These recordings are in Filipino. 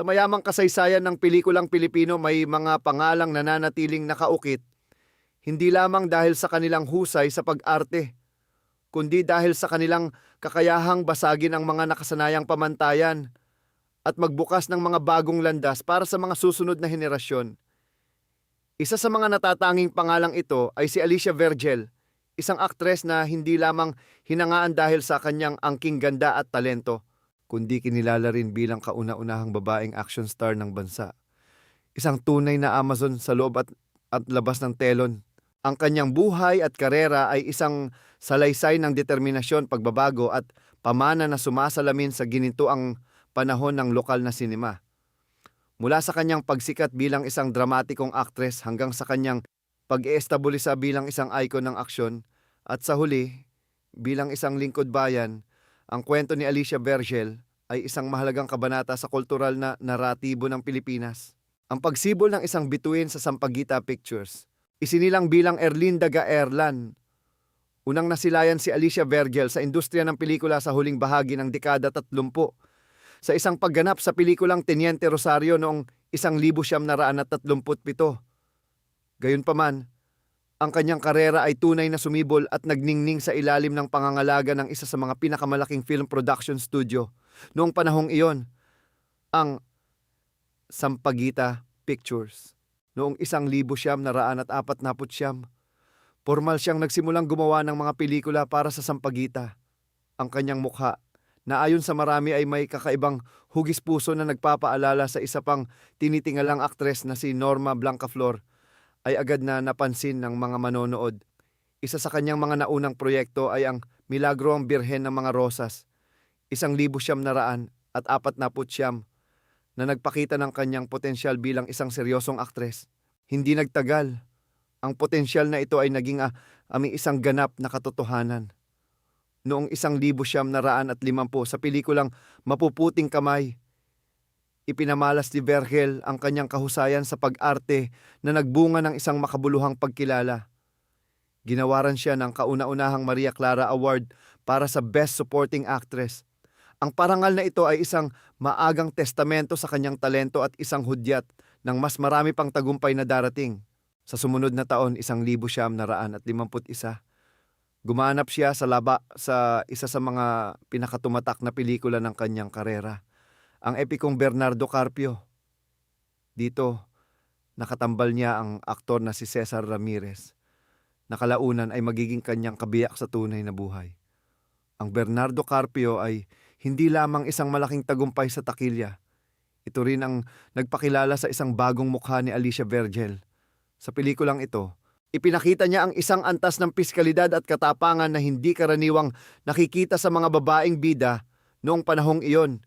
mayamang kasaysayan ng pelikulang Pilipino may mga pangalang nananatiling nakaukit, hindi lamang dahil sa kanilang husay sa pag-arte, kundi dahil sa kanilang kakayahang basagin ang mga nakasanayang pamantayan at magbukas ng mga bagong landas para sa mga susunod na henerasyon. Isa sa mga natatanging pangalang ito ay si Alicia Vergel, isang aktres na hindi lamang hinangaan dahil sa kanyang angking ganda at talento, kundi kinilala rin bilang kauna-unahang babaeng action star ng bansa. Isang tunay na Amazon sa loob at labas ng telon. Ang kanyang buhay at karera ay isang salaysay ng determinasyon, pagbabago at pamana na sumasalamin sa ginintuang panahon ng lokal na sinema. Mula sa kanyang pagsikat bilang isang dramatikong aktres hanggang sa kanyang pag-eestablisa bilang isang icon ng aksyon at sa huli, bilang isang lingkod bayan, ang kwento ni Alicia Vergel ay isang mahalagang kabanata sa kultural na naratibo ng Pilipinas. Ang pagsibol ng isang bituin sa Sampaguita Pictures. Isinilang bilang Erlinda Gaerlan. Unang nasilayan si Alicia Vergel sa industriya ng pelikula sa huling bahagi ng dekada 30 sa isang pagganap sa pelikulang Teniente Rosario noong 1937. Gayunpaman, ang kanyang karera ay tunay na sumibol at nagningning sa ilalim ng pangangalaga ng isa sa mga pinakamalaking film production studio noong panahong iyon, ang Sampaguita Pictures. Noong 1949, formal siyang nagsimulang gumawa ng mga pelikula para sa Sampaguita. Ang kanyang mukha, na ayon sa marami ay may kakaibang hugis puso na nagpapaalala sa isa pang tinitingalang aktres na si Norma Blancaflor, ay agad na napansin ng mga manonood. Isa sa kanyang mga naunang proyekto ay ang Milagro ang Birhen ng mga Rosas, 1949 na nagpakita ng kanyang potensyal bilang isang seryosong aktres. Hindi nagtagal, ang potensyal na ito ay naging aming isang ganap na katotohanan. Noong 1950 sa pelikulang Mapuputing Kamay, ipinamalas ni Vergel ang kanyang kahusayan sa pag-arte na nagbunga ng isang makabuluhang pagkilala. Ginawaran siya ng kauna-unahang Maria Clara Award para sa Best Supporting Actress. Ang parangal na ito ay isang maagang testamento sa kanyang talento at isang hudyat ng mas marami pang tagumpay na darating. Sa sumunod na taon, 1951, gumanap siya sa isa sa mga pinakatumatak na pelikula ng kanyang karera, ang epikong Bernardo Carpio. Dito, nakatambal niya ang aktor na si Cesar Ramirez, na kalaunan ay magiging kanyang kabiyak sa tunay na buhay. Ang Bernardo Carpio ay hindi lamang isang malaking tagumpay sa takilya. Ito rin ang nagpakilala sa isang bagong mukha ni Alicia Vergel. Sa pelikulang ito, ipinakita niya ang isang antas ng piskalidad at katapangan na hindi karaniwang nakikita sa mga babaeng bida noong panahong iyon.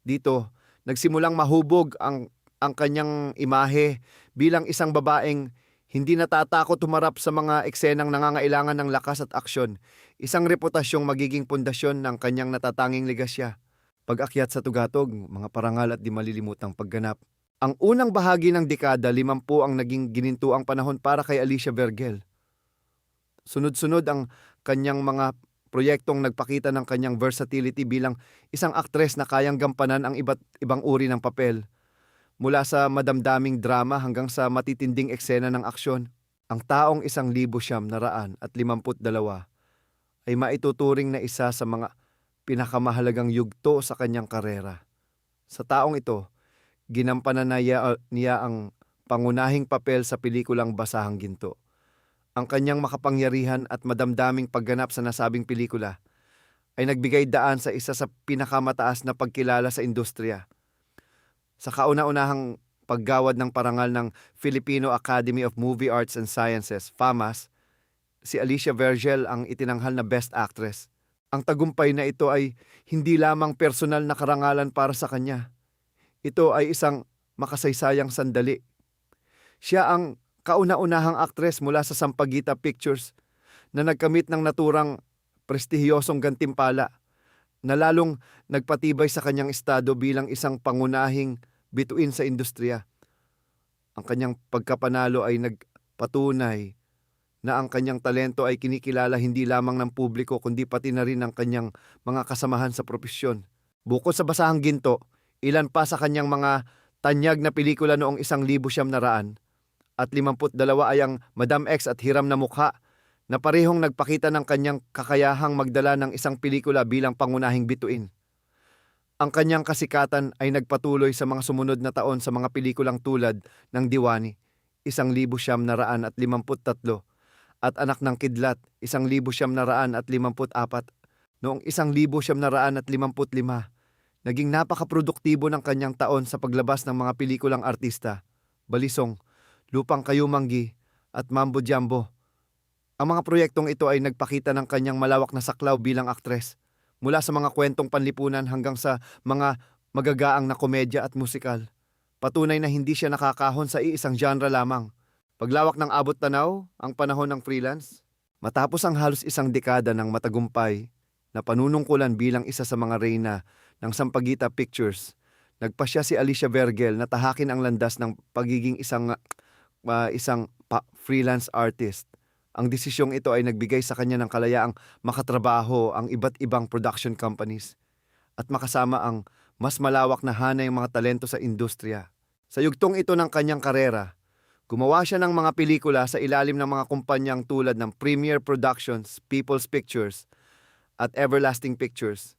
Dito, nagsimulang mahubog ang kanyang imahe bilang isang babaeng hindi natatakot humarap sa mga eksenang nangangailangan ng lakas at aksyon, isang reputasyong magiging pundasyon ng kanyang natatanging legasya. Pag-akyat sa tugatog, mga parangal at di malilimutang pagganap. Ang unang bahagi ng dekada 50 ang naging ginintuang panahon para kay Alicia Vergel. Sunod-sunod ang kanyang mga proyektong nagpakita ng kanyang versatility bilang isang aktres na kayang gampanan ang iba't ibang uri ng papel. Mula sa madamdaming drama hanggang sa matitinding eksena ng aksyon, ang taong 1952 ay maituturing na isa sa mga pinakamahalagang yugto sa kanyang karera. Sa taong ito, ginampanan niya ang pangunahing papel sa pelikulang Basahang Ginto. Ang kanyang makapangyarihan at madamdaming pagganap sa nasabing pelikula ay nagbigay daan sa isa sa pinakamataas na pagkilala sa industriya. Sa kauna-unahang paggawad ng parangal ng Filipino Academy of Movie Arts and Sciences, FAMAS, si Alicia Vergel ang itinanghal na Best Actress. Ang tagumpay na ito ay hindi lamang personal na karangalan para sa kanya. Ito ay isang makasaysayang sandali. Siya ang kauna-unahang aktres mula sa Sampaguita Pictures na nagkamit ng naturang prestihiyosong gantimpala na lalong nagpatibay sa kanyang estado bilang isang pangunahing bituin sa industriya. Ang kanyang pagkapanalo ay nagpatunay na ang kanyang talento ay kinikilala hindi lamang ng publiko kundi pati na rin ng kanyang mga kasamahan sa propesyon. Bukod sa Basahang Ginto, Ilan pa sa kanyang mga tanyag na pelikula noong 1952 ay ang Madam X at Hiram na Mukha na parehong nagpakita ng kanyang kakayahang magdala ng isang pelikula bilang pangunahing bituin. Ang kanyang kasikatan ay nagpatuloy sa mga sumunod na taon sa mga pelikulang tulad ng Diwani, 1953, at Anak ng Kidlat, 1954. Noong 1955, naging napakaproduktibo ng kanyang taon sa paglabas ng mga pelikulang artista, Balisong, Lupang Kayumanggi at Mambo Jambo. Ang mga proyektong ito ay nagpakita ng kanyang malawak na saklaw bilang aktres, mula sa mga kwentong panlipunan hanggang sa mga magagaang na komedya at musikal. Patunay na hindi siya nakakahon sa iisang genre lamang. Paglawak ng abot tanaw, ang panahon ng freelance. Matapos ang halos isang dekada ng matagumpay na panunungkulan bilang isa sa mga reyna ng Sampaguita Pictures, nagpasya si Alicia Vergel na tahakin ang landas ng pagiging isang freelance artist. Ang desisyong ito ay nagbigay sa kanya ng kalayaang makatrabaho ang iba't ibang production companies at makasama ang mas malawak na hanay ng mga talento sa industriya. Sa yugtong ito ng kanyang karera, gumawa siya ng mga pelikula sa ilalim ng mga kumpanyang tulad ng Premier Productions, People's Pictures at Everlasting Pictures.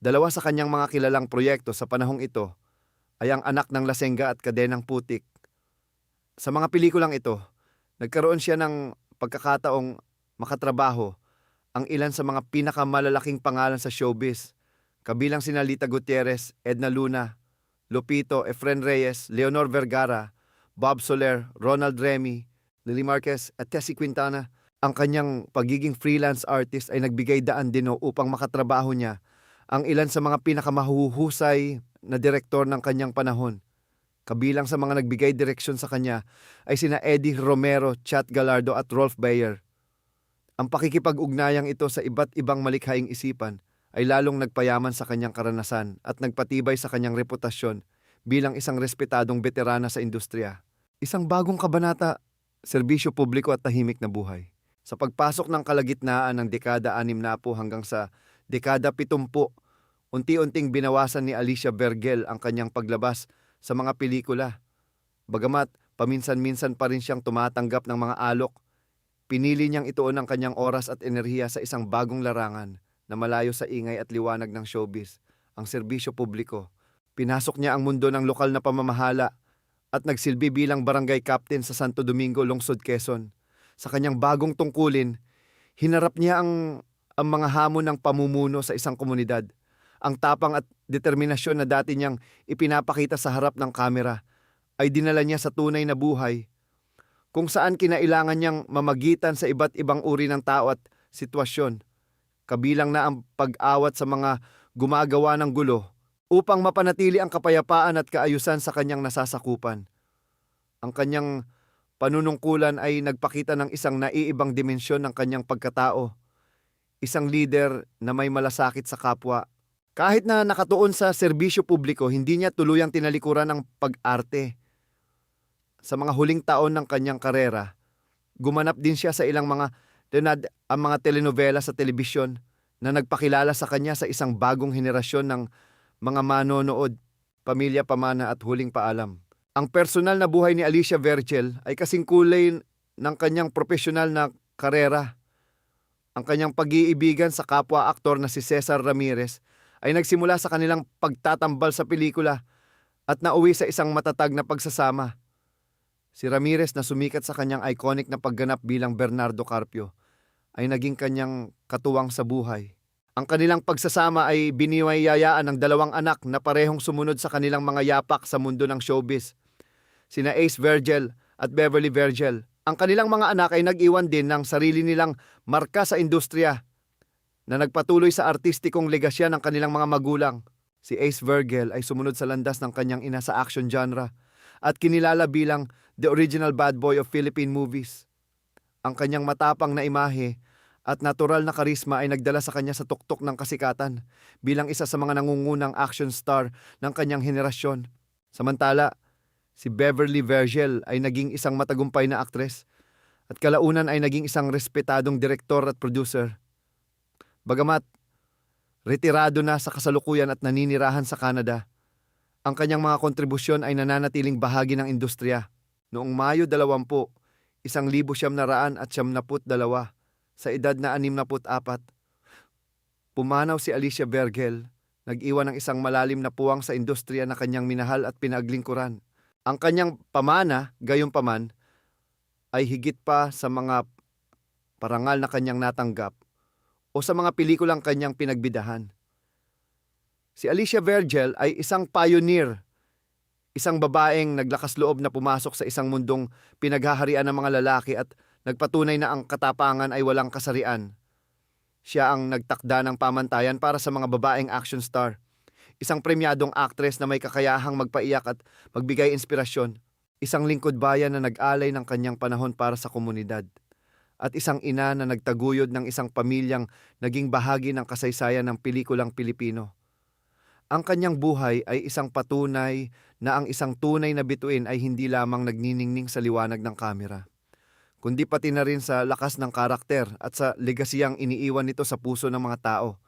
Dalawa sa kanyang mga kilalang proyekto sa panahong ito ay ang Anak ng Lasenga at Kadenang Putik. Sa mga pelikulang ito, nagkaroon siya ng pagkakataong makatrabaho ang ilan sa mga pinakamalalaking pangalan sa showbiz, kabilang sina Lita Gutierrez, Edna Luna, Lupito, Efren Reyes, Leonor Vergara, Bob Soler, Ronald Remy, Lily Marquez at Tessie Quintana. Ang kanyang pagiging freelance artist ay nagbigay daan din upang makatrabaho niya ang ilan sa mga pinakamahuhusay na direktor ng kanyang panahon. Kabilang sa mga nagbigay direksyon sa kanya ay sina Eddie Romero, Chat Gallardo at Rolf Bayer. Ang pakikipag-ugnayang ito sa iba't ibang malikhaing isipan ay lalong nagpayaman sa kanyang karanasan at nagpatibay sa kanyang reputasyon bilang isang respetadong veterana sa industriya. Isang bagong kabanata, serbisyo publiko at tahimik na buhay. Sa pagpasok ng kalagitnaan ng dekada 60 hanggang sa dekada 70, unti-unting binawasan ni Alicia Vergel ang kanyang paglabas sa mga pelikula. Bagamat paminsan-minsan pa rin siyang tumatanggap ng mga alok, pinili niyang ituon ang kanyang oras at enerhiya sa isang bagong larangan na malayo sa ingay at liwanag ng showbiz, ang serbisyo publiko. Pinasok niya ang mundo ng lokal na pamamahala at nagsilbi bilang barangay captain sa Santo Domingo, Lungsod, Quezon. Sa kanyang bagong tungkulin, hinarap niya ang mga hamon ng pamumuno sa isang komunidad. Ang tapang at determinasyon na dati niyang ipinapakita sa harap ng kamera ay dinala niya sa tunay na buhay, kung saan kinailangan niyang mamagitan sa iba't ibang uri ng tao at sitwasyon, kabilang na ang pag-awat sa mga gumagawa ng gulo upang mapanatili ang kapayapaan at kaayusan sa kanyang nasasakupan. Ang kanyang panunungkulan ay nagpakita ng isang naiibang dimensyon ng kanyang pagkatao, isang leader na may malasakit sa kapwa. Kahit na nakatuon sa serbisyo publiko, hindi niya tuluyang tinalikuran ng pag-arte. Sa mga huling taon ng kanyang karera, gumanap din siya sa ilang mga telenovela sa telebisyon na nagpakilala sa kanya sa isang bagong henerasyon ng mga manonood, Pamilya Pamana at Huling Paalam. Ang personal na buhay ni Alicia Vergel ay kasing kulay ng kanyang profesional na karera. Ang kanyang pag-iibigan sa kapwa-aktor na si Cesar Ramirez ay nagsimula sa kanilang pagtatambal sa pelikula at nauwi sa isang matatag na pagsasama. Si Ramirez na sumikat sa kanyang iconic na pagganap bilang Bernardo Carpio ay naging kanyang katuwang sa buhay. Ang kanilang pagsasama ay biniwayayaan ng dalawang anak na parehong sumunod sa kanilang mga yapak sa mundo ng showbiz, sina Ace Vergel at Beverly Vergel. Ang kanilang mga anak ay nag-iwan din ng sarili nilang marka sa industriya na nagpatuloy sa artistikong legasya ng kanilang mga magulang. Si Ace Vergel ay sumunod sa landas ng kanyang ina sa action genre at kinilala bilang the original bad boy of Philippine movies. Ang kanyang matapang na imahe at natural na karisma ay nagdala sa kanya sa tuktok ng kasikatan bilang isa sa mga nangungunang action star ng kanyang henerasyon. Samantala, si Beverly Vergel ay naging isang matagumpay na aktres at kalaunan ay naging isang respetadong direktor at producer. Bagamat retirado na sa kasalukuyan at naninirahan sa Canada, Ang kanyang mga kontribusyon ay nananatiling bahagi ng industriya. Noong Mayo 20, 1972, sa edad na 64, pumanaw si Alicia Vergel, nag-iwan ng isang malalim na puwang sa industriya na kanyang minahal at pinaglingkuran. Ang kanyang pamana, gayunpaman, ay higit pa sa mga parangal na kanyang natanggap o sa mga pelikulang kanyang pinagbidahan. Si Alicia Vergel ay isang pioneer, isang babaeng naglakas loob na pumasok sa isang mundong pinaghaharian ng mga lalaki at nagpatunay na ang katapangan ay walang kasarian. Siya ang nagtakda ng pamantayan para sa mga babaeng action star, isang premyadong aktres na may kakayahang magpaiyak at magbigay inspirasyon, isang lingkod bayan na nag-alay ng kanyang panahon para sa komunidad, at isang ina na nagtaguyod ng isang pamilyang naging bahagi ng kasaysayan ng pelikulang Pilipino. Ang kanyang buhay ay isang patunay na ang isang tunay na bituin ay hindi lamang nagniningning sa liwanag ng kamera, kundi pati na rin sa lakas ng karakter at sa legasiyang iniiwan nito sa puso ng mga tao.